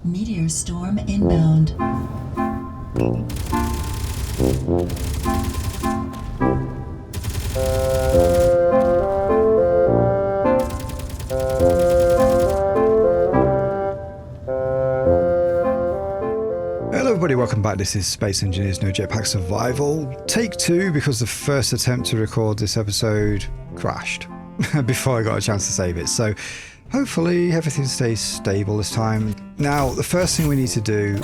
Meteor storm inbound. Hello everybody, welcome back. This is Space Engineers No Jetpack Survival. Take 2, because the first attempt to record this episode crashed before I got a chance to save it. So hopefully everything stays stable this time. Now, the first thing we need to do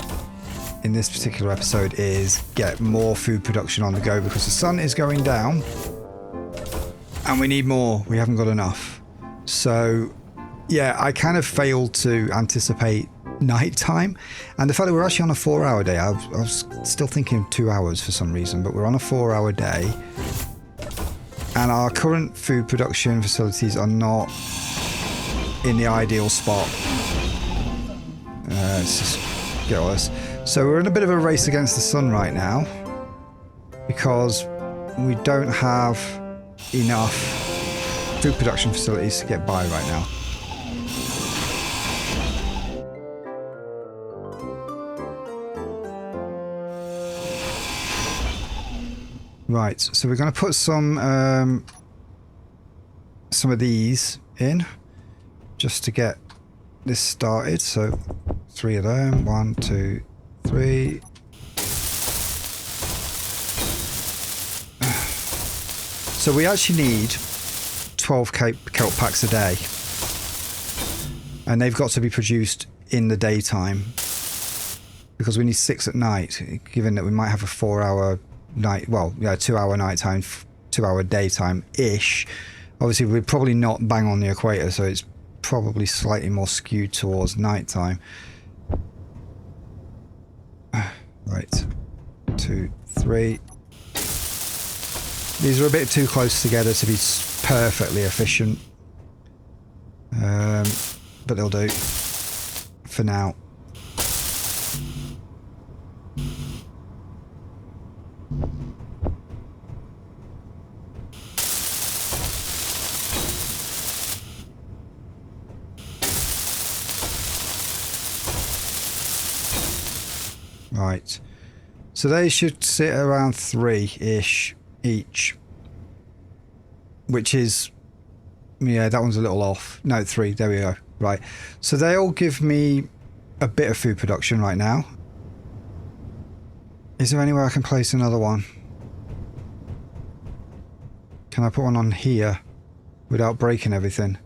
in this particular episode is get more food production on the go, because the sun is going down and we need more. We haven't got enough. So yeah, I kind of failed to anticipate night time, and the fact that we're actually on a 4-hour day. I was still thinking 2 hours for some reason, but we're on a 4-hour day, and our current food production facilities are not in the ideal spot. Let's just get all this. So we're in a bit of a race against the sun right now, because we don't have enough food production facilities to get by right now. Right, so we're going to put some of these in just to get this started. So 3 of them, 1, 2, 3. So we actually need 12 kelp packs a day, and they've got to be produced in the daytime, because we need 6 at night, given that we might have a 4-hour night, well, yeah, 2-hour nighttime, 2-hour daytime-ish. Obviously, we're probably not bang on the equator, so it's probably slightly more skewed towards nighttime. Right, 2, 3. These are a bit too close together to be perfectly efficient, but they'll do for now. Right, so they should sit around 3-ish each, which is, yeah, that one's a little off. No, 3, there we go. Right, so they all give me a bit of food production right now. Is there anywhere I can place another one? Can I put one on here without breaking everything?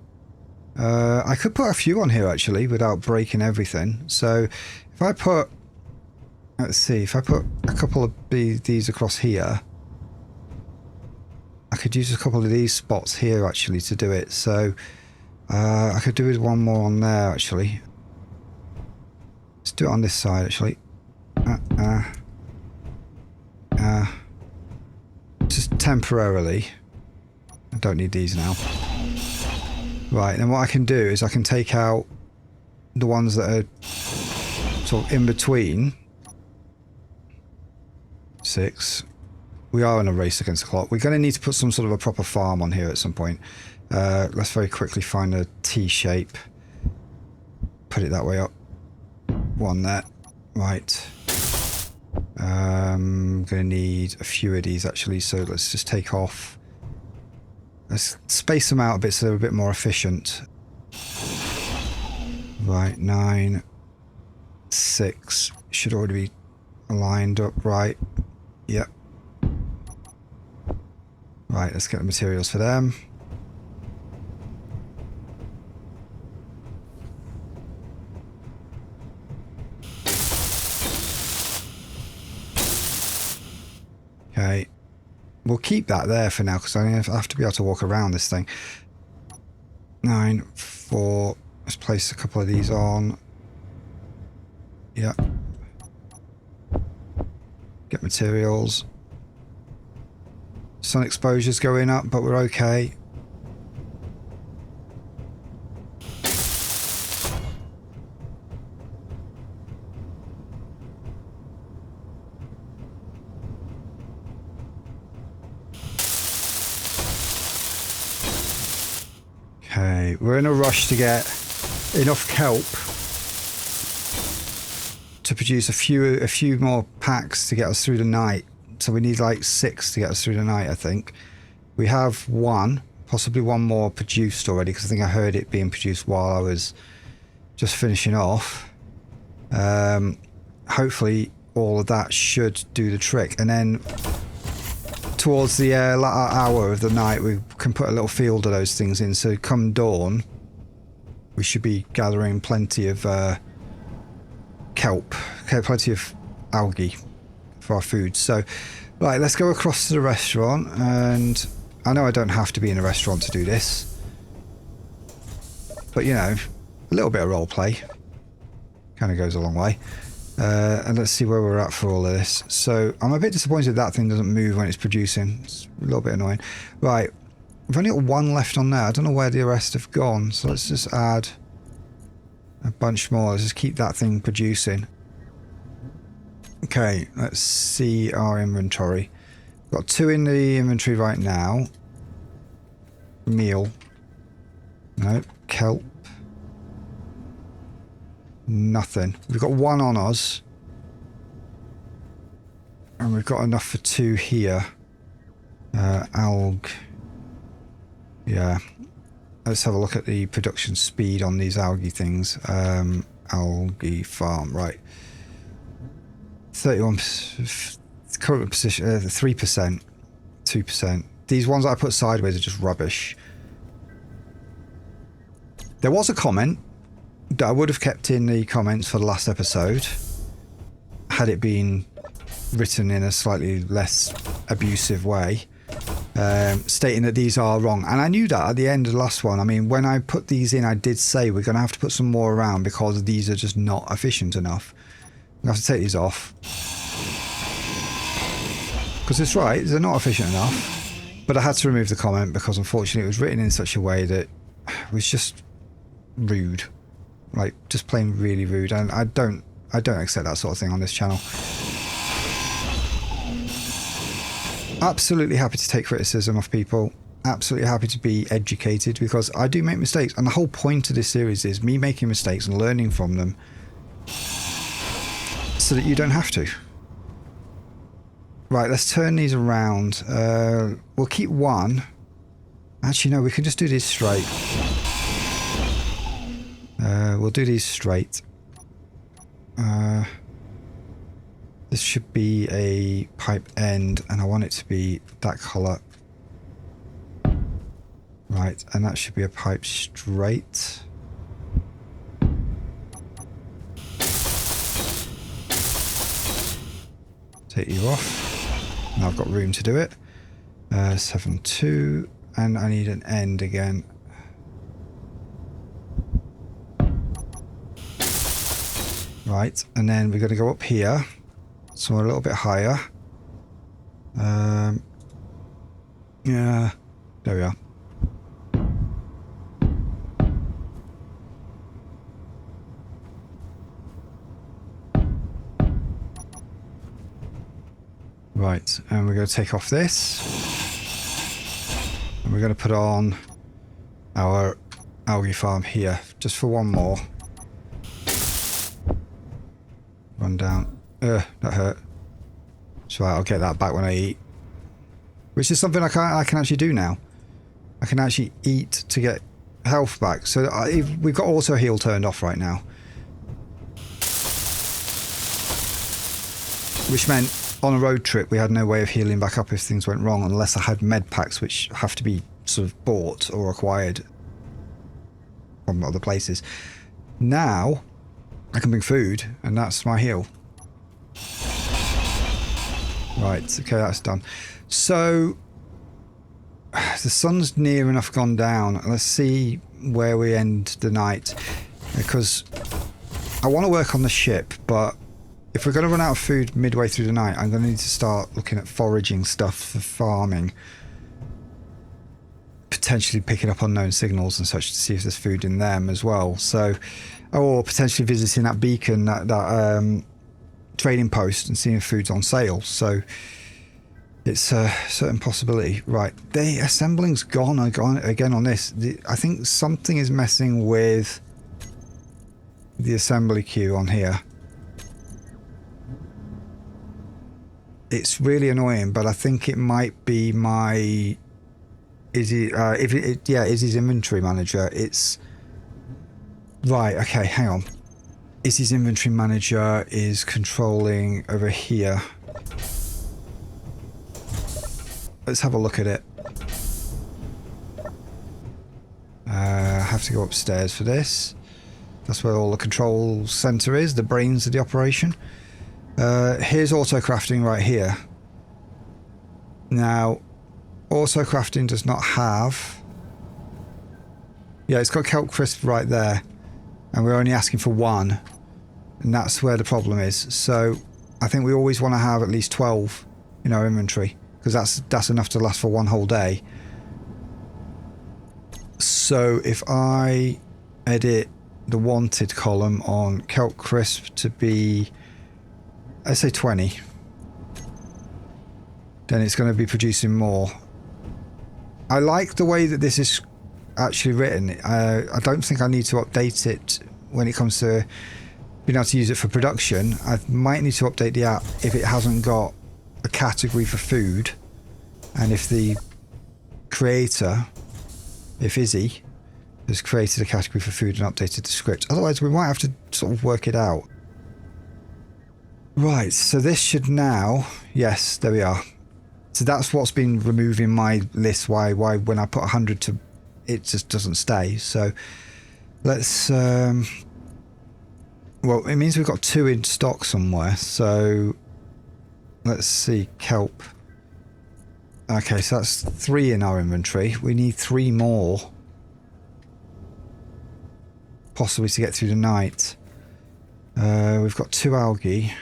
I could put a few on here actually without breaking everything. So if I put, let's see, if I put a couple of these across here, I could use a couple of these spots here actually to do it. So I could do with one more on there actually. Let's do it on this side actually. Just temporarily. I don't need these now. Right, then what I can do is I can take out the ones that are sort of in between. 6. We are in a race against the clock. We're going to need to put some sort of a proper farm on here at some point. Let's very quickly find a T shape. Put it that way up. One there. Right. I'm going to need a few of these actually, so let's just take off. Let's space them out a bit so they're a bit more efficient. Right, 9, 6. Should already be lined up right. Yep. Right, let's get the materials for them. Okay. We'll keep that there for now, because I have to be able to walk around this thing. 9, 4. Let's place a couple of these on. Yep. Get materials. Sun exposure's going up, but we're okay. Okay, we're in a rush to get enough kelp to produce a few more packs to get us through the night. So we need like 6 to get us through the night, I think. We have 1, possibly 1 more produced already, because I think I heard it being produced while I was just finishing off. Hopefully all of that should do the trick. And then towards the latter hour of the night, we can put a little field of those things in. So come dawn, we should be gathering plenty of kelp, plenty of algae for our food. So, right, let's go across to the restaurant. And I know I don't have to be in a restaurant to do this, but you know, a little bit of role play kind of goes a long way. And let's see where we're at for all of this. So I'm a bit disappointed that thing doesn't move when it's producing. It's a little bit annoying. Right, we've only got 1 left on there. I don't know where the rest have gone. So let's just add a bunch more. Let's just keep that thing producing. Okay, let's see our inventory. We've got 2 in the inventory right now. Meal. No. Kelp. Nothing. We've got 1 on us. And we've got enough for 2 here. Alg. Yeah. Let's have a look at the production speed on these algae things. Algae farm. Right. 31. Current position. 3%. 2%. These ones that I put sideways are just rubbish. There was a comment that I would have kept in the comments for the last episode had it been written in a slightly less abusive way, stating that these are wrong. And I knew that at the end of the last one. I mean, when I put these in, I did say we're going to have to put some more around because these are just not efficient enough. I have to take these off because it's right, they're not efficient enough. But I had to remove the comment because unfortunately it was written in such a way that it was just rude. Like, just plain really rude, and I don't accept that sort of thing on this channel. Absolutely happy to take criticism of people. Absolutely happy to be educated, because I do make mistakes, and the whole point of this series is me making mistakes and learning from them so that you don't have to. Right, let's turn these around. We'll keep 1. Actually, no, we can just do these straight. We'll do these straight. This should be a pipe end, and I want it to be that colour. Right, and that should be a pipe straight. Take you off. Now I've got room to do it. 7.2, and I need an end again. Right, and then we're going to go up here, so we're a little bit higher. Yeah, there we are. Right, and we're going to take off this, and we're going to put on our algae farm here, just for 1 more. Run down. That hurt. So I'll get that back when I eat. Which is something I can actually do now. I can actually eat to get health back. So we've got auto heal turned off right now. Which meant on a road trip we had no way of healing back up if things went wrong, unless I had med packs, which have to be sort of bought or acquired from other places. Now I can bring food, and that's my heal. Right, okay, that's done. So the sun's near enough gone down. Let's see where we end the night, because I want to work on the ship, but if we're going to run out of food midway through the night, I'm going to need to start looking at foraging stuff for farming. Potentially picking up unknown signals and such to see if there's food in them as well. So, or potentially visiting that beacon, that trading post, and seeing if food's on sale. So it's a certain possibility. Right, the assembling's gone again on this. I think something is messing with the assembly queue on here. It's really annoying, but I think it might be my Izzy. Yeah, Izzy's inventory manager. It's right. Okay, hang on. Izzy's inventory manager is controlling over here. Let's have a look at it. I have to go upstairs for this. That's where all the control center is, the brains of the operation. Here's auto crafting right here. Now, auto crafting does not have... Yeah, it's got kelp crisp right there. And we're only asking for 1. And that's where the problem is. So, I think we always want to have at least 12 in our inventory. Because that's enough to last for 1 whole day. So, if I edit the wanted column on kelp crisp to be... Let's say 20. Then it's going to be producing more. I like the way that this is actually written. I don't think I need to update it when it comes to being able to use it for production. I might need to update the app if it hasn't got a category for food, and if the creator, if Izzy, has created a category for food and updated the script. Otherwise, we might have to sort of work it out. Right, so this should now... Yes, there we are. So that's what's been removing my list. Why when I put 100 to... It just doesn't stay. So let's... Well, it means we've got 2 in stock somewhere. So let's see. Kelp. Okay, so that's 3 in our inventory. We need 3 more. Possibly to get through the night. We've got 2 algae.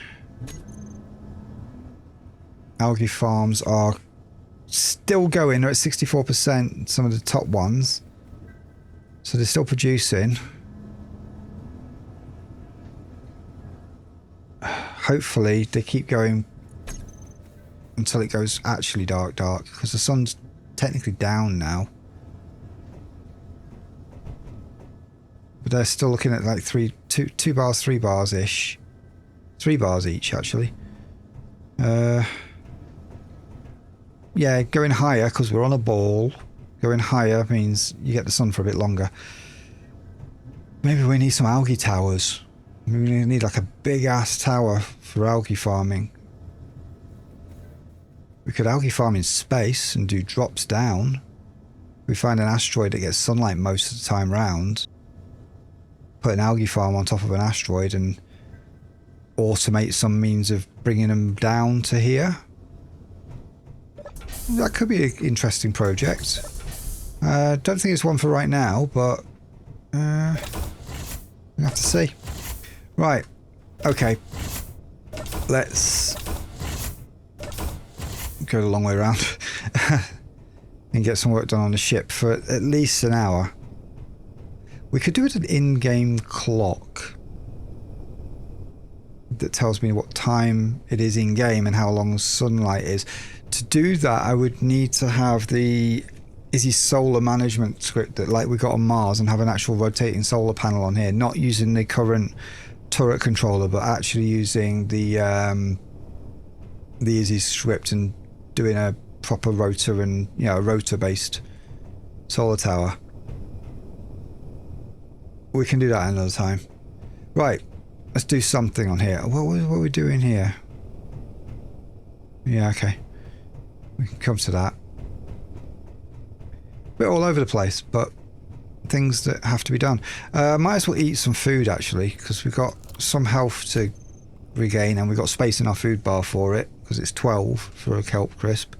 Algae farms are still going. They're at 64%, some of the top ones. So they're still producing. Hopefully they keep going until it goes actually dark, because the sun's technically down now. But they're still looking at like 2 bars, 3 bars-ish. 3 bars each, actually. Yeah, going higher because we're on a ball. Going higher means you get the sun for a bit longer. Maybe we need some algae towers. Maybe we need like a big ass tower for algae farming. We could algae farm in space and do drops down. We find an asteroid that gets sunlight most of the time round. Put an algae farm on top of an asteroid and automate some means of bringing them down to here. That could be an interesting project. Don't think it's one for right now, but we have to see. Right. Okay. Let's go the long way around and get some work done on the ship for at least an hour. We could do it an in-game clock that tells me what time it is in-game and how long sunlight is. To do that, I would need to have the Izzy solar management script that like we got on Mars and have an actual rotating solar panel on here, not using the current turret controller, but actually using the Izzy script and doing a proper rotor and, you know, a rotor-based solar tower. We can do that another time. Right, let's do something on here. What are we doing here? Yeah, okay. We can come to that. Bit all over the place, but things that have to be done. Might as well eat some food, actually, because we've got some health to regain and we've got space in our food bar for it, because it's 12 for a kelp crisp.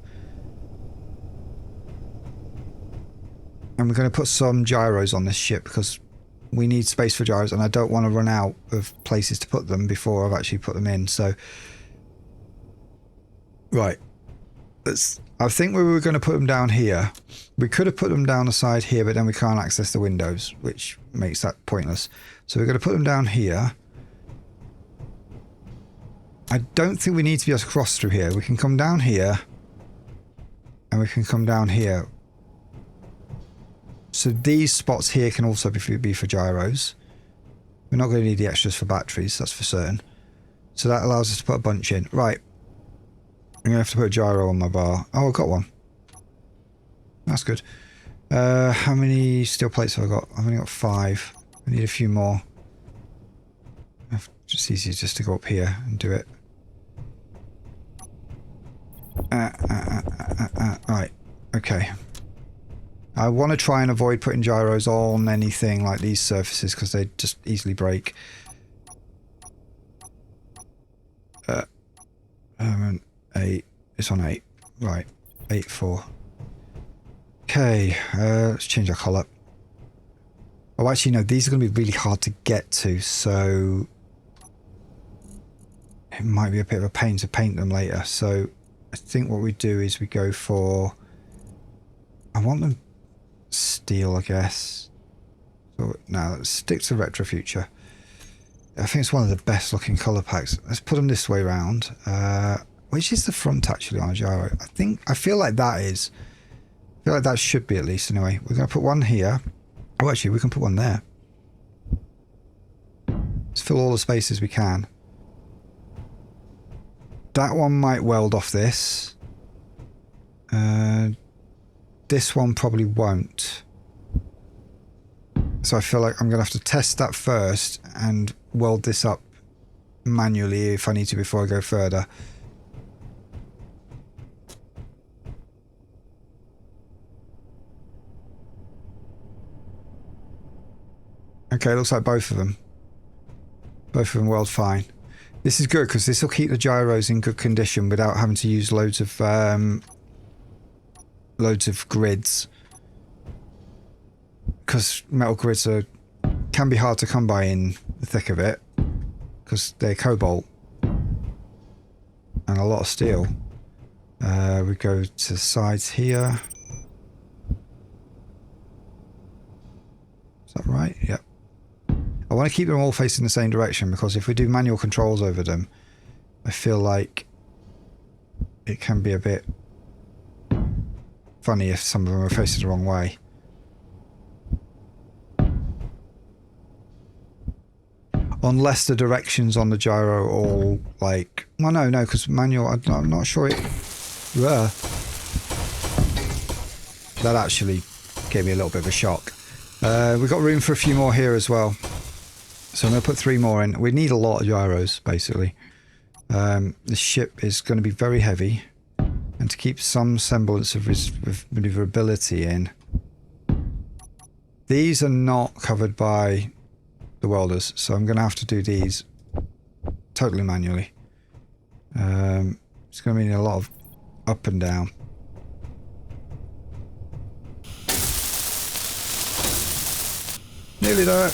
And we're going to put some gyros on this ship because we need space for gyros and I don't want to run out of places to put them before I've actually put them in. So, right. I think we were going to put them down here. We could have put them down the side here, but then we can't access the windows, which makes that pointless. So we're going to put them down here. I don't think we need to be able to cross through here. We can come down here and we can come down here. So these spots here can also be for gyros. We're not going to need the extras for batteries, that's for certain. So that allows us to put a bunch in. Right. I'm gonna have to put a gyro on my bar. Oh, I got one. That's good. How many steel plates have I got? I've only got 5. I need a few more. It's easier just to go up here and do it. Right. Okay. I want to try and avoid putting gyros on anything like these surfaces because they just easily break. 8. It's on 8. Right. 8, 4. Okay. Let's change our colour. Oh, actually, no. These are going to be really hard to get to, so it might be a bit of a pain to paint them later. So I think what we do is we go for... I want them steel, I guess. So now let's stick to Retro Future. I think it's one of the best looking colour packs. Let's put them this way around. Which is the front actually on a gyro? I feel like that is. I feel like that should be at least anyway. We're going to put one here. Oh, actually, we can put one there. Let's fill all the spaces we can. That one might weld off this. This one probably won't. So I feel like I'm going to have to test that first and weld this up manually if I need to before I go further. Okay, looks like both of them. Both of them weld fine. This is good because this will keep the gyros in good condition without having to use loads of grids. Because metal grids can be hard to come by in the thick of it because they're cobalt and a lot of steel. We go to the sides here. Is that right? Yep. I want to keep them all facing the same direction because if we do manual controls over them, I feel like it can be a bit funny if some of them are facing the wrong way. Unless the directions on the gyro are all like... Well, no, because manual, I'm not sure it... That actually gave me a little bit of a shock. We've got room for a few more here as well. So I'm going to put 3 more in. We need a lot of gyros, basically. The ship is going to be very heavy. And to keep some semblance of maneuverability in... These are not covered by the welders, so I'm going to have to do these totally manually. It's going to mean a lot of up and down. Nearly there.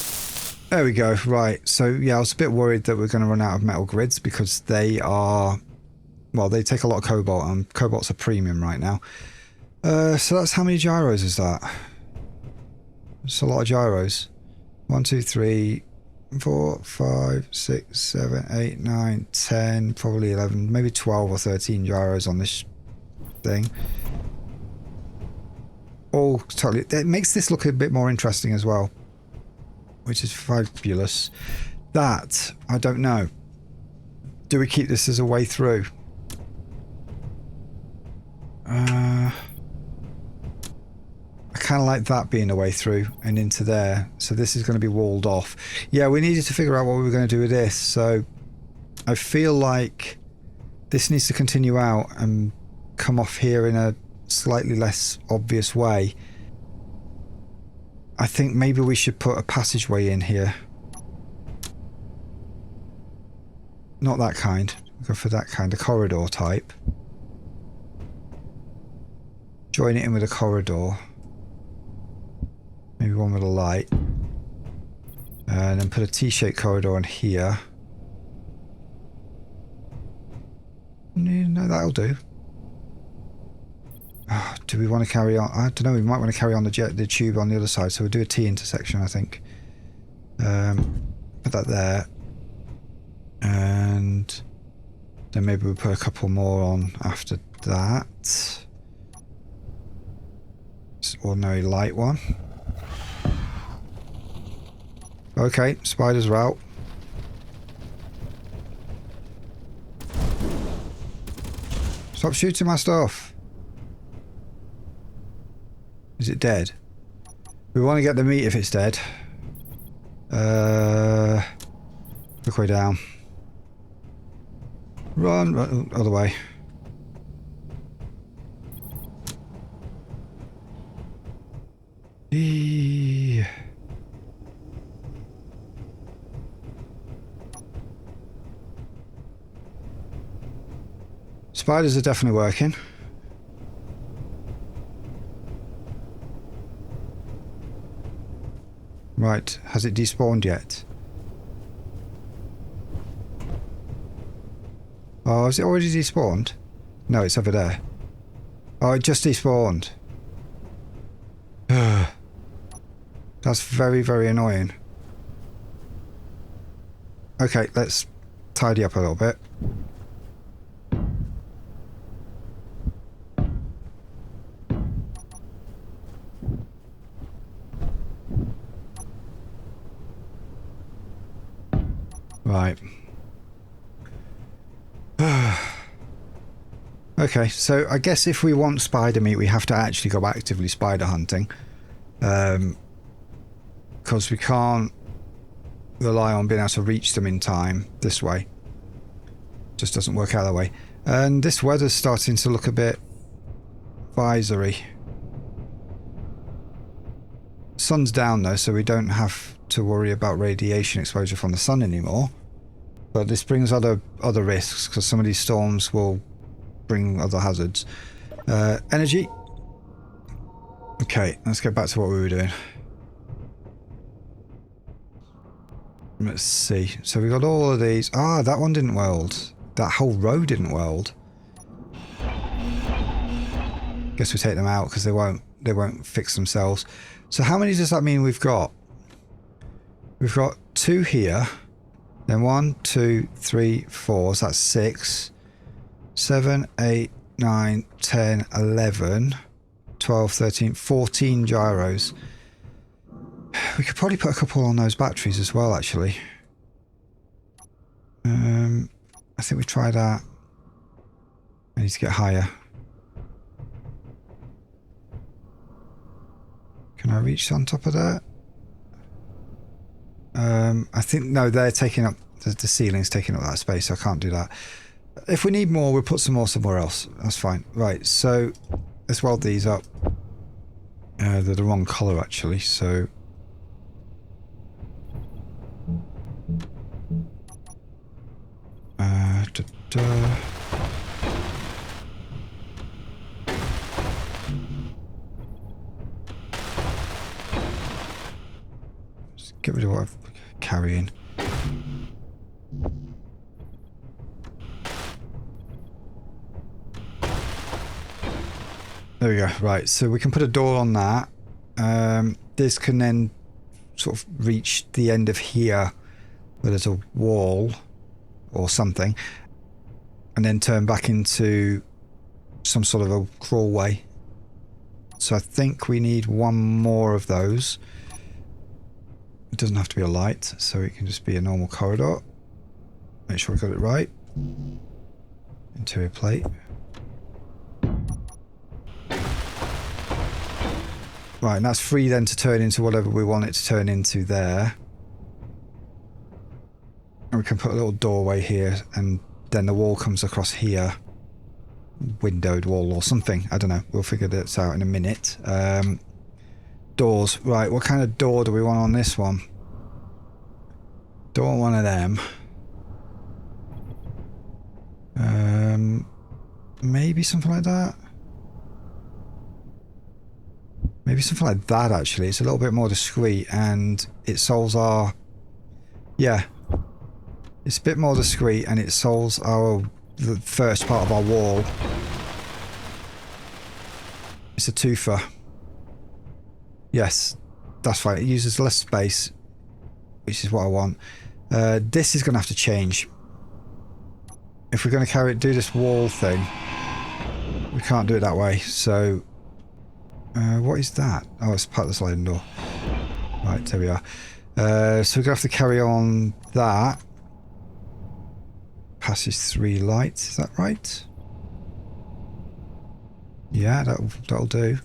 There we go. Right. So yeah, I was a bit worried that we're going to run out of metal grids because they are, well, they take a lot of cobalt and cobalt's a premium right now. So that's how many gyros is that? It's a lot of gyros. 1, 2, 3, 4, 5, 6, 7, 8, 9, 10, probably 11, maybe 12 or 13 gyros on this thing. All totally. It makes this look a bit more interesting as well, which is fabulous. That, I don't know. Do we keep this as a way through? I kind of like that being a way through and into there. So this is going to be walled off. Yeah, we needed to figure out what we were going to do with this. So I feel like this needs to continue out and come off here in a slightly less obvious way. I think maybe we should put a passageway in here. Not that kind. We'll go for that kind, a corridor type. Join it in with a corridor. Maybe one with a light. And then put a T-shaped corridor in here. No, that'll do. Oh, do we want to carry on? I don't know, we might want to carry on the tube on the other side, so we'll do a T intersection, I think. Put that there. And then maybe we'll put a couple more on after that. Just ordinary light one. Okay, spider's route. Stop shooting my stuff. Is it dead? We want to get the meat if it's dead. Look way down. Run, run, other way. Eee. Spiders are definitely working. Right, has it despawned yet? Oh, has it already despawned? No, it's over there. Oh, it just despawned. That's very, very annoying. Okay, let's tidy up a little bit. Right. Okay, so I guess if we want spider meat, we have to actually go actively spider hunting. Because we can't rely on being able to reach them in time this way. Just doesn't work out that way. And this weather's starting to look a bit visory. Sun's down though, so we don't have to worry about radiation exposure from the sun anymore. But this brings other risks, because some of these storms will bring other hazards. Energy. Okay, let's get back to what we were doing. Let's see. So we got all of these. Ah, that one didn't weld. That whole row didn't weld. Guess we take them out because they won't fix themselves. So how many does that mean we've got? We've got 2 here. Then 1, 2, 3, 4. So that's 6, 7, 8, 9, 10, 11, 12, 13, 14 gyros. We could probably put a couple on those batteries as well, actually. I think we try that. I need to get higher. Can I reach on top of that? I think, no, they're taking up, the ceiling's taking up that space, so I can't do that. If we need more, we'll put some more somewhere else. That's fine. Right, so let's weld these up. They're the wrong colour, actually, so... Just get rid of what I'm carrying. There we go. Right, so we can put a door on that. This can then sort of reach the end of here where there's a wall or something, and then turn back into some sort of a crawlway. So I think we need one more of those. It doesn't have to be a light, so it can just be a normal corridor. Make sure we got it right. Interior plate. Right, and that's free then to turn into whatever we want it to turn into there. And we can put a little doorway here, and then the wall comes across here. Windowed wall or something. I don't know. We'll figure this out in a minute. Doors. Right, what kind of door do we want on this one? Don't want one of them. Maybe something like that. Maybe something like that, actually. It's a little bit more discreet, and it solves our... Yeah. It's a bit more discreet, and it solves the first part of our wall. It's a twofer. Yes, that's fine. It uses less space, which is what I want. This is going to have to change. If we're going to do this wall thing, we can't do it that way, so... what is that? Oh, it's part of the sliding door. Right, there we are. So we're going to have to carry on that. Passage 3 light, is that right? Yeah, that'll do.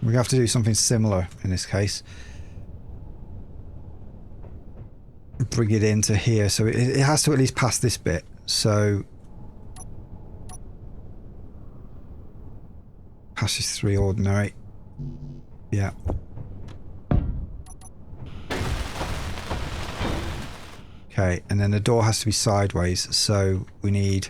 We have to do something similar in this case. Bring it into here, so it has to at least pass this bit. So passes 3 ordinary. Yeah. Okay, and then the door has to be sideways, so we need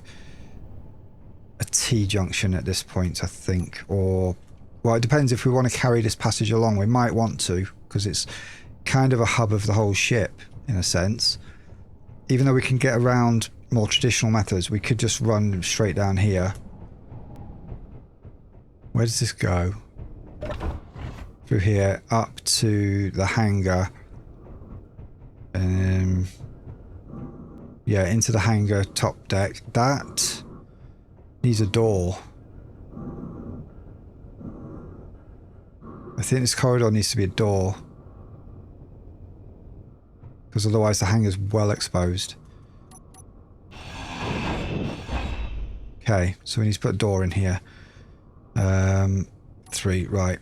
a T-junction at this point, I think. Or, well, it depends if we want to carry this passage along. We might want to, because it's kind of a hub of the whole ship, in a sense. Even though we can get around more traditional methods, we could just run straight down here. Where does this go? Through here, up to the hangar. Yeah, into the hangar, top deck. That needs a door. I think this corridor needs to be a door. Because otherwise the hangar's well exposed. Okay, so we need to put a door in here. 3, right.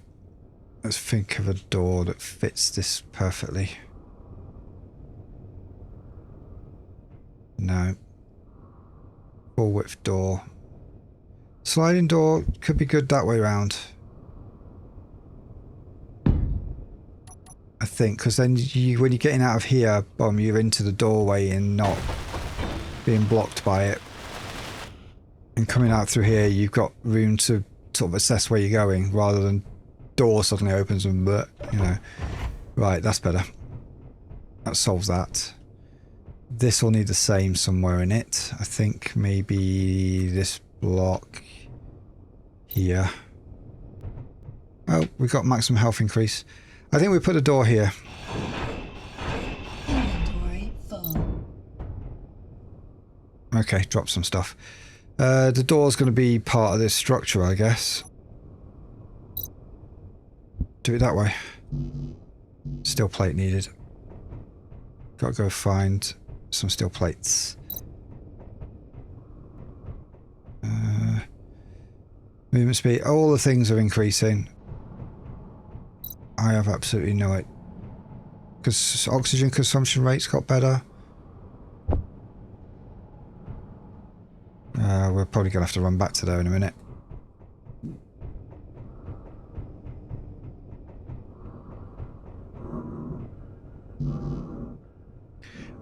Let's think of a door that fits this perfectly. No. Full width door. Sliding door could be good that way around. I think, because then when you're getting out of here, boom, you're into the doorway and not being blocked by it. And coming out through here, you've got room to sort of assess where you're going, rather than door suddenly opens and, you know. Right, that's better. That solves that. This will need the same somewhere in it. I think maybe this block here. Oh, we've got maximum health increase. I think we put a door here. Inventory full. Okay, drop some stuff. The door's going to be part of this structure, I guess. Do it that way. Steel plate needed. Got to go find some steel plates. Movement speed. All the things are increasing. I have absolutely no idea. Because oxygen consumption rates got better. We're probably going to have to run back to there in a minute.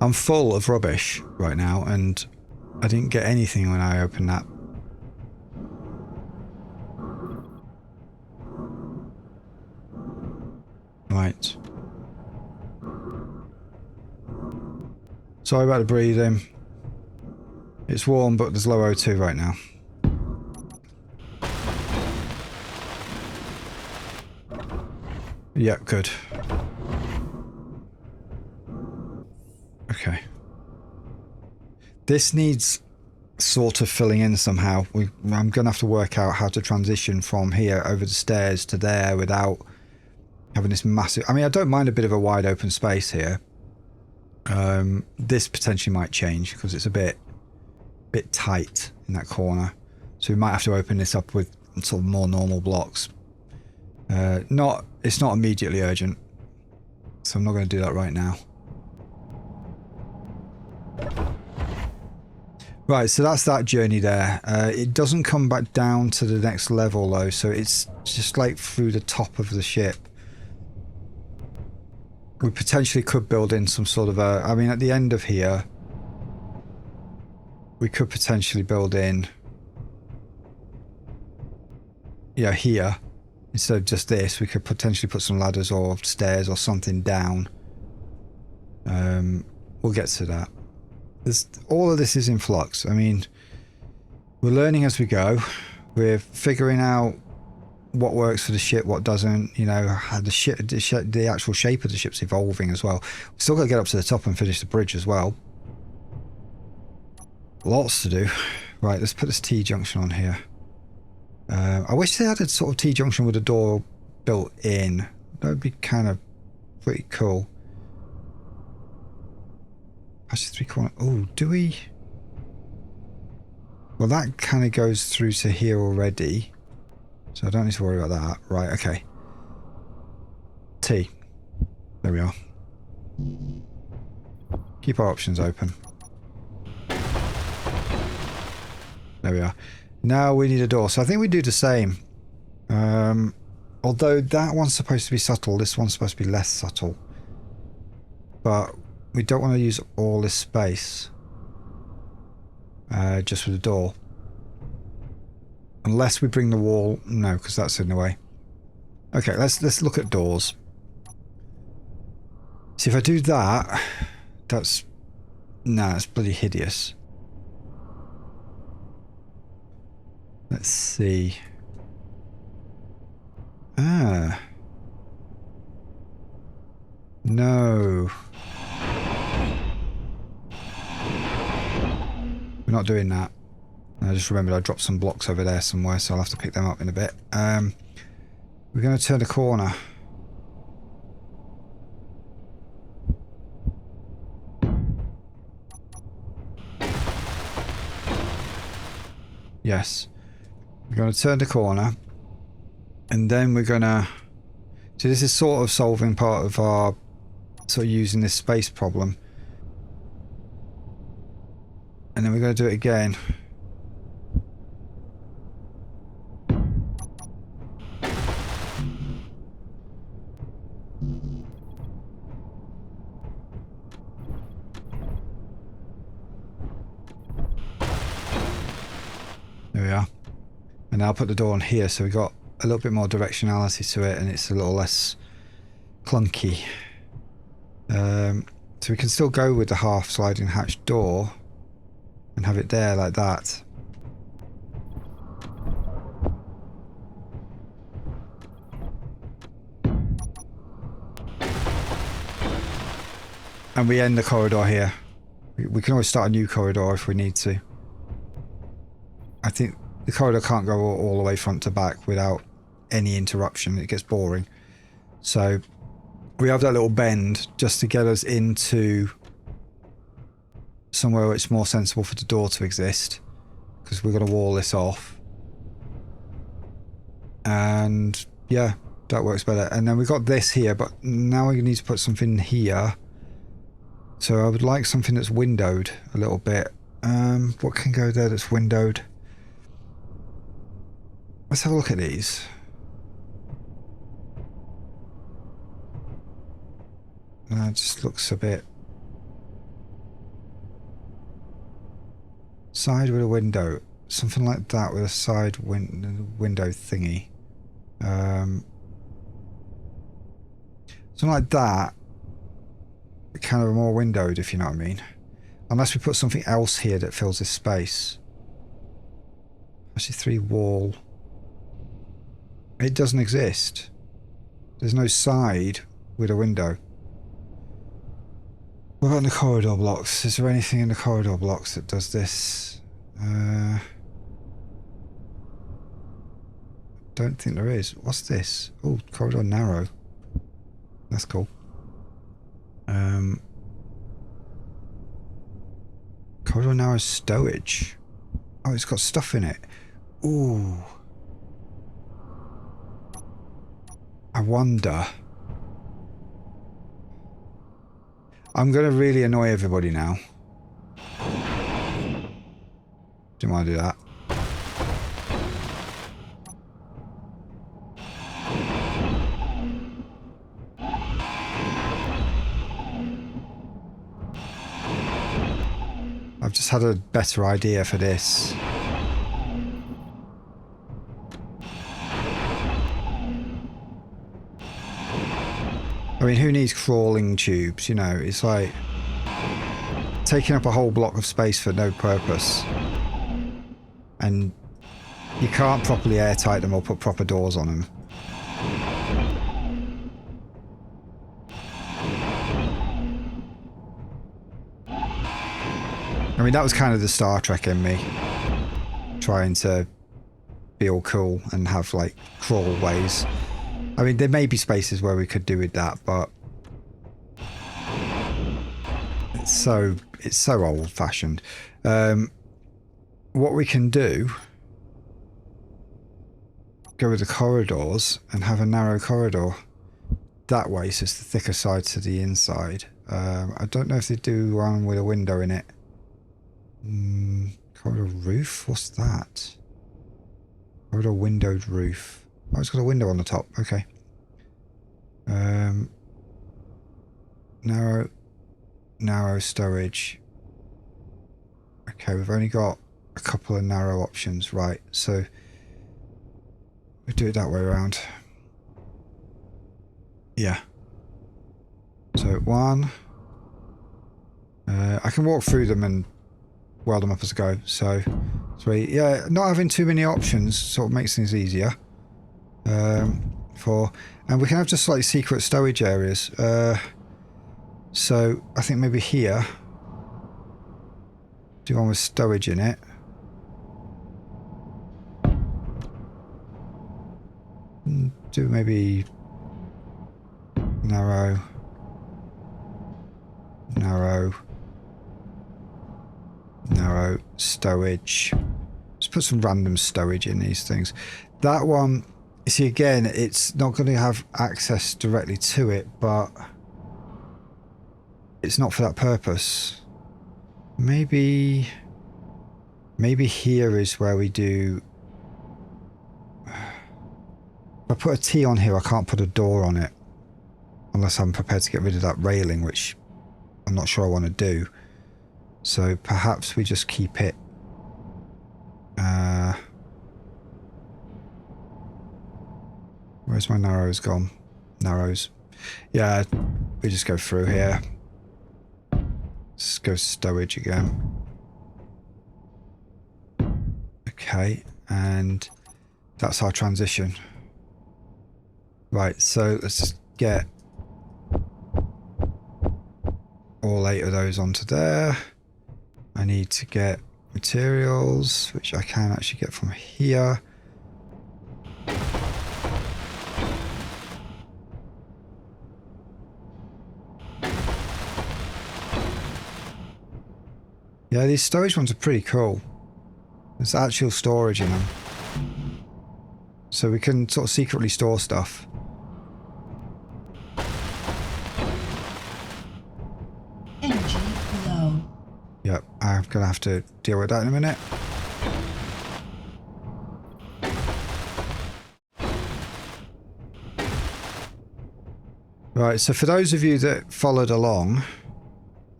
I'm full of rubbish right now, and I didn't get anything when I opened that. Right. Sorry about the breathing. It's warm, but there's low O2 right now. Yep, good. Okay. This needs sort of filling in somehow. I'm going to have to work out how to transition from here over the stairs to there without having this massive... I mean, I don't mind a bit of a wide open space here. This potentially might change because it's a bit tight in that corner. So we might have to open this up with sort of more normal blocks. It's not immediately urgent. So I'm not going to do that right now. Right, so that's that journey there. It doesn't come back down to the next level though, so it's just like through the top of the ship. We potentially could build in some sort of a... I mean, at the end of here, we could potentially build in... Yeah, here. Instead of just this, we could potentially put some ladders or stairs or something down. We'll get to that. All of this is in flux. I mean, we're learning as we go. We're figuring out what works for the ship, what doesn't. You know, how the actual shape of the ship's evolving as well. We've still got to get up to the top and finish the bridge as well. Lots to do. Right, let's put this T-junction on here. I wish they had a sort of T-junction with a door built in. That would be kind of pretty cool. Passage 3 corner. Oh, do we? Well, that kind of goes through to here already. So I don't need to worry about that. Right, okay. T. There we are. Keep our options open. There we are. Now we need a door. So I think we do the same. Although that one's supposed to be subtle, this one's supposed to be less subtle. But we don't want to use all this space. Just for the door. Unless we bring the wall. No, because that's in the way. Okay, let's look at doors. See, if I do that, that's... Nah, it's bloody hideous. Let's see. Ah. No. We're not doing that. I just remembered I dropped some blocks over there somewhere, so I'll have to pick them up in a bit. We're going to turn the corner. Yes. We're going to turn the corner. And then we're going to... So this is sort of solving part of our... Sort of using this space problem. And then we're going to do it again. There we are. And I'll put the door on here, so we got a little bit more directionality to it, and it's a little less clunky. So we can still go with the half sliding hatch door and have it there like that. And we end the corridor here. We can always start a new corridor if we need to. I think the corridor can't go all the way front to back without any interruption. It gets boring. So we have that little bend just to get us into somewhere where it's more sensible for the door to exist, because we're going to wall this off. And yeah, that works better. And then we've got this here, but now we need to put something here. So I would like something that's windowed a little bit. What can go there that's windowed? Let's have a look at these. That just looks a bit... Side with a window. Something like that with a side window thingy. Something like that. Kind of more windowed, if you know what I mean. Unless we put something else here that fills this space. Actually, 3 wall. It doesn't exist. There's no side with a window. What about the corridor blocks? Is there anything in the corridor blocks that does this? Don't think there is. What's this? Oh, corridor narrow. That's cool. Corridor narrow stowage. Oh, it's got stuff in it. Ooh. I wonder. I'm going to really annoy everybody now. Didn't want to do that. I've just had a better idea for this. I mean, who needs crawling tubes, you know? It's like taking up a whole block of space for no purpose. And you can't properly airtight them or put proper doors on them. I mean, that was kind of the Star Trek in me. Trying to be all cool and have, like, crawl ways. I mean, there may be spaces where we could do with that, but it's so old-fashioned. what we can do, go with the corridors and have a narrow corridor that way, so it's the thicker side to the inside. I don't know if they do one with a window in it. Corridor roof? What's that? Corridor windowed roof. Oh, it's got a window on the top. Okay. Narrow stowage. Okay, we've only got a couple of narrow options, right? So we do it that way around. Yeah. So one. I can walk through them and weld them up as I go. So 3. Yeah, not having too many options sort of makes things easier. 4. And we can have just slightly secret stowage areas. So I think maybe here. Do one with stowage in it. Do maybe narrow. Narrow stowage. Let's put some random stowage in these things. That one, you see, again, it's not going to have access directly to it, but it's not for that purpose. Maybe here is where we do. If I put a T on here, I can't put a door on it unless I'm prepared to get rid of that railing, which I'm not sure I want to do. So perhaps we just keep it. Where's my narrows gone? Narrows. Yeah, we just go through here. Let's go stowage again. Okay, and that's our transition. Right, so let's just get all 8 of those onto there. I need to get materials, which I can actually get from here. Yeah, these storage ones are pretty cool. There's actual storage in them. So we can sort of secretly store stuff. Energy low. Yep, I'm going to have to deal with that in a minute. Right, so for those of you that followed along,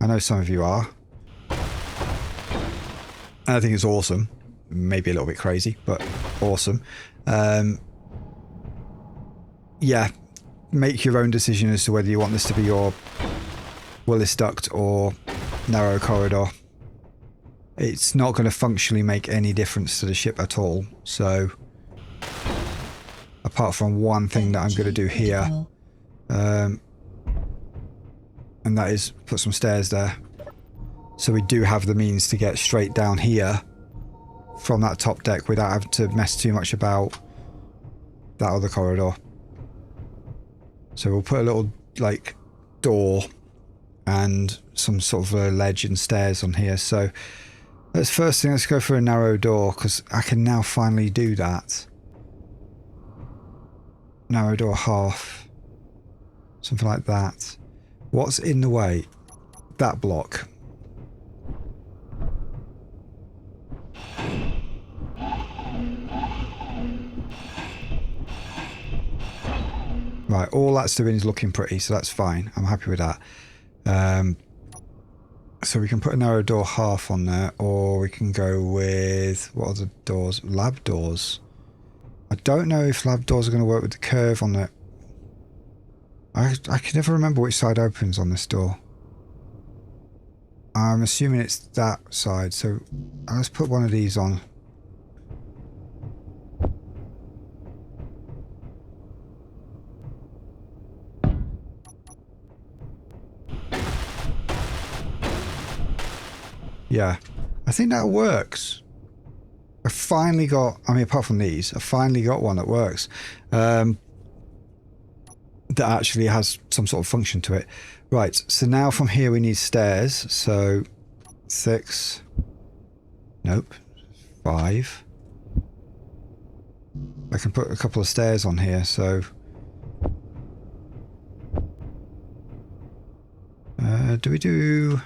I know some of you are, and I think it's awesome. Maybe a little bit crazy, but awesome. Yeah, make your own decision as to whether you want this to be your Willis duct or narrow corridor. It's not going to functionally make any difference to the ship at all. So, apart from one thing that I'm going to do here, and that is put some stairs there. So we do have the means to get straight down here from that top deck without having to mess too much about that other corridor. So we'll put a little, like, door and some sort of a ledge and stairs on here. So let's go for a narrow door, because I can now finally do that. Narrow door half. Something like that. What's in the way? That block. Right, all that's doing is looking pretty, so that's fine. I'm happy with that. So we can put a narrow door half on there, or we can go with, what are the doors? Lab doors. I don't know if lab doors are going to work with the curve on it. I can never remember which side opens on this door. I'm assuming it's that side, so let's put one of these on. Yeah, I think that works. I finally got, I mean, apart from these, I finally got one that works. That actually has some sort of function to it. Right, so now from here we need stairs. So 6. Nope. 5. I can put a couple of stairs on here, so... do we do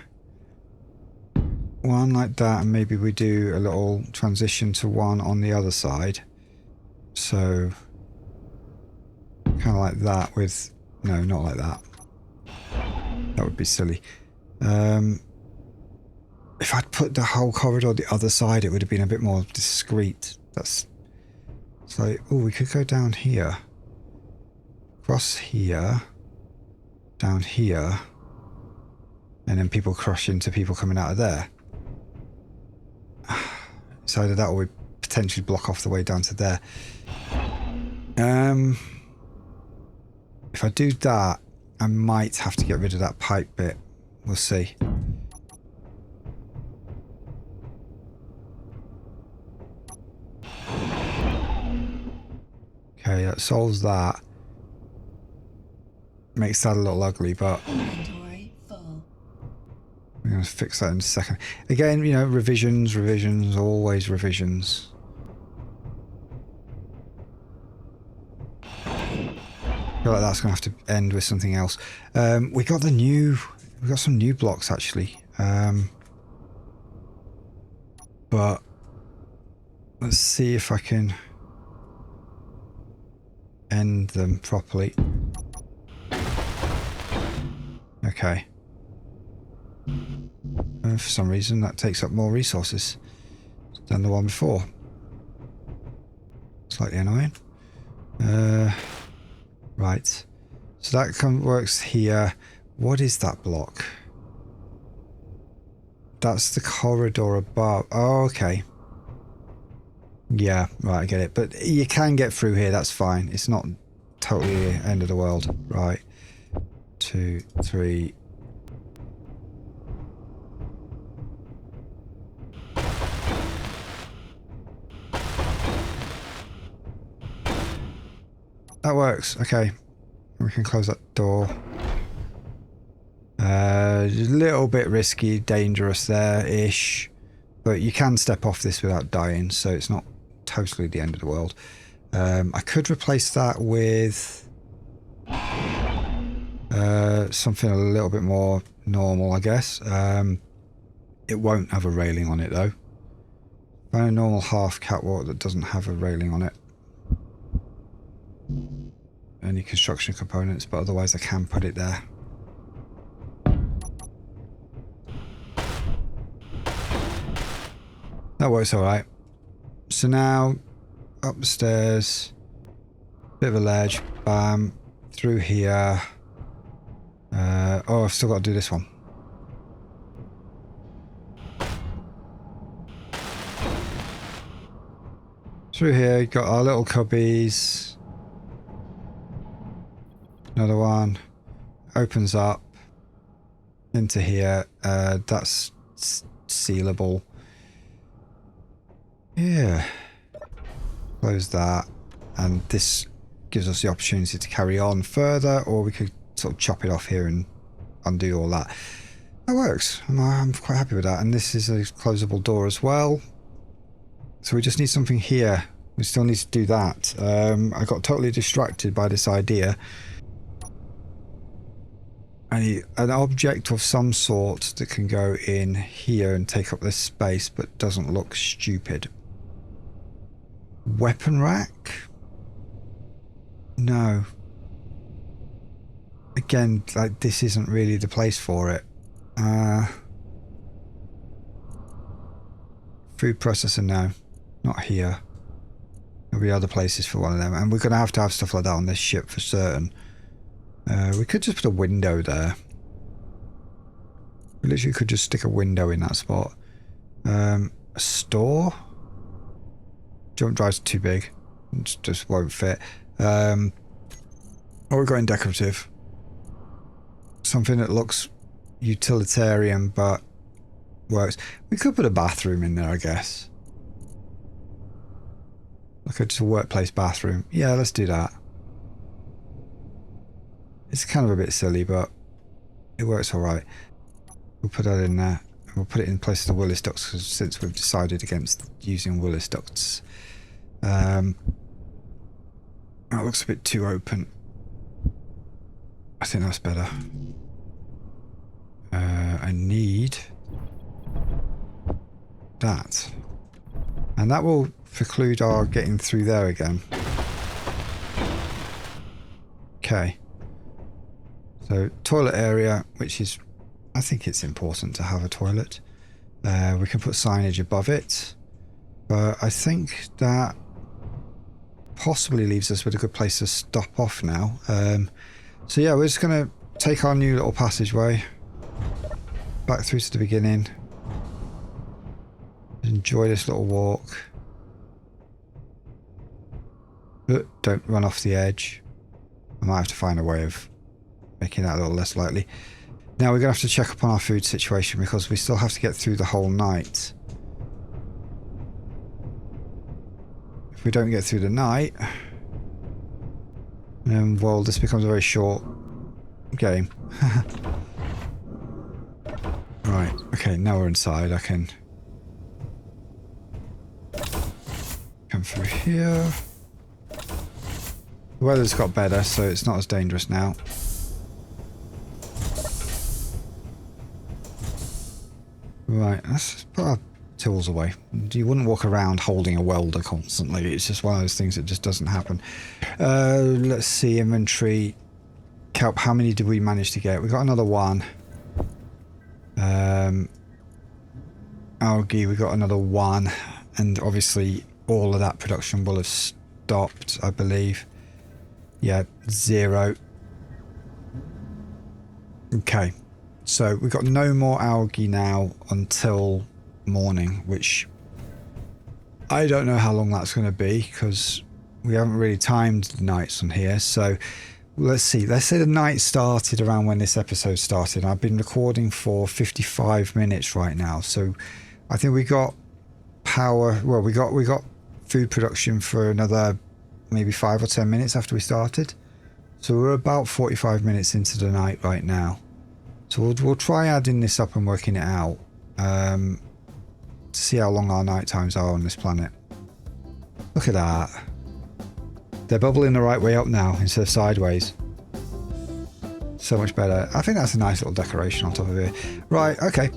one like that, and maybe we do a little transition to one on the other side? So, kind of like that with... No, not like that. That would be silly. If I'd put the whole corridor the other side, it would have been a bit more discreet. That's... It's like, oh, we could go down here. Cross here. Down here. And then people crush into people coming out of there. So either that or we potentially block off the way down to there. If I do that, I might have to get rid of that pipe bit. We'll see. Okay, that solves that. Makes that a little ugly, but... Inventory full. We're going to fix that in a second. Again, you know, revisions, always revisions. I feel like that's going to have to end with something else. We got some new blocks actually. But let's see if I can end them properly. Okay. For some reason that takes up more resources than the one before. Slightly annoying. Right. So that works here. What is that block? That's the corridor above. Oh, okay. Yeah, right, I get it. But you can get through here, that's fine. It's not totally the end of the world. Right. 2, 3. That works. Okay. We can close that door. A little bit risky, dangerous there-ish. But you can step off this without dying, so it's not totally the end of the world. I could replace that with something a little bit more normal, I guess. It won't have a railing on it, though. Find a normal half catwalk that doesn't have a railing on it. Any construction components, but otherwise I can put it there. That works alright. So now, up the stairs, bit of a ledge, bam, through here. Oh, I've still got to do this one. Through here, got our little cubbies. Another one. Opens up into here. That's sealable. Yeah. Close that. And this gives us the opportunity to carry on further, or we could sort of chop it off here and undo all that. That works. I'm quite happy with that. And this is a closable door as well. So we just need something here. We still need to do that. I got totally distracted by this idea. I need an object of some sort that can go in here and take up this space but doesn't look stupid. Weapon rack? No. Again, like, this isn't really the place for it. Food processor, no. Not here. There'll be other places for one of them. And we're going to have stuff like that on this ship for certain. We could just put a window there. We literally could just stick a window in that spot. A store? Jump drive's too big. It just won't fit. Or we're going decorative. Something that looks utilitarian but works. We could put a bathroom in there, I guess. Like just a workplace bathroom. Yeah, let's do that. It's kind of a bit silly, but it works alright. We'll put that in there. We'll put it in place of the Willis ducts since we've decided against using Willis ducts. That looks a bit too open. I think that's better. I need that. And that will preclude our getting through there again. Okay. So, toilet area, which is... I think it's important to have a toilet. We can put signage above it. But I think that possibly leaves us with a good place to stop off now. So yeah, we're just going to take our new little passageway back through to the beginning. Enjoy this little walk. But don't run off the edge. I might have to find a way of making that a little less likely. Now we're going to have to check up on our food situation because we still have to get through the whole night. If we don't get through the night, then, well, this becomes a very short game. Right, okay, now we're inside. I can come through here. The weather's got better, so it's not as dangerous now. Right, let's put our tools away. You wouldn't walk around holding a welder constantly. It's just one of those things that just doesn't happen. Let's see, inventory. Kelp, how many did we manage to get? We got another one. Algae, we got another one. And obviously all of that production will have stopped, I believe. Yeah, 0. Okay. So we've got no more algae now until morning, which I don't know how long that's going to be because we haven't really timed the nights on here. So let's see. Let's say the night started around when this episode started. I've been recording for 55 minutes right now. So I think we got power. Well, we got food production for another maybe 5 or 10 minutes after we started. So we're about 45 minutes into the night right now. So we'll try adding this up and working it out to see how long our night times are on this planet. Look at that. They're bubbling the right way up now instead of sideways. So much better. I think that's a nice little decoration on top of it. Right, okay.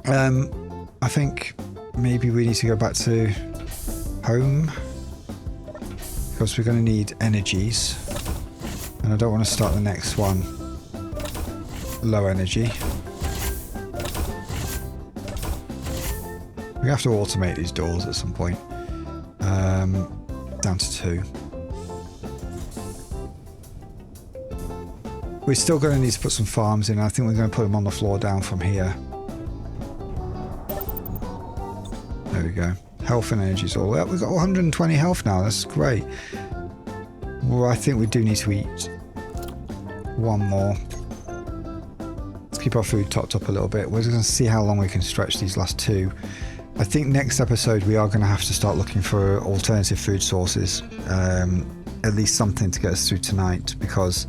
I think maybe we need to go back to home because we're going to need energies. And I don't want to start the next one low energy. We have to automate these doors at some point. Down to 2. We're still going to need to put some farms in. I think we're going to put them on the floor down from here. There we go. Health and energy is all up. We've got 120 health now. That's great. Well, I think we do need to eat one more. Keep our food topped up a little bit. We're just going to see how long we can stretch these last 2. I think next episode we are going to have to start looking for alternative food sources. At least something to get us through tonight because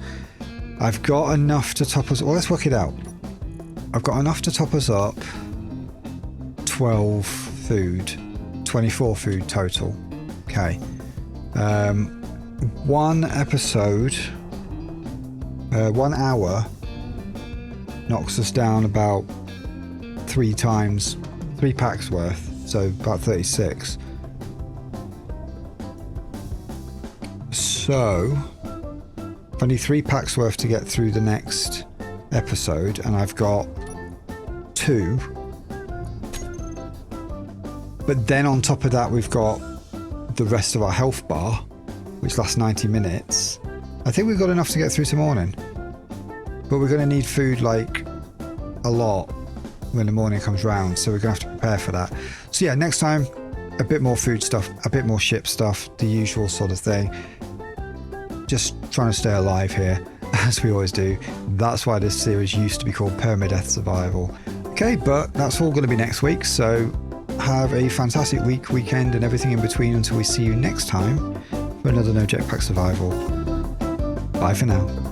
I've got enough to top us. Well, let's work it out. I've got enough to top us up 12 food, 24 food total. Okay. One episode, 1 hour knocks us down about 3 packs worth, so about 36. So I need 3 packs worth to get through the next episode, and I've got 2. But then on top of that, we've got the rest of our health bar, which lasts 90 minutes. I think we've got enough to get through to morning. But we're going to need food like a lot when the morning comes round, so we're going to have to prepare for that. So yeah, next time, a bit more food stuff, a bit more ship stuff, the usual sort of thing. Just trying to stay alive here, as we always do. That's why this series used to be called Permadeath Survival. Okay, but that's all going to be next week, so have a fantastic week, weekend, and everything in between until we see you next time for another No Jetpack Survival. Bye for now.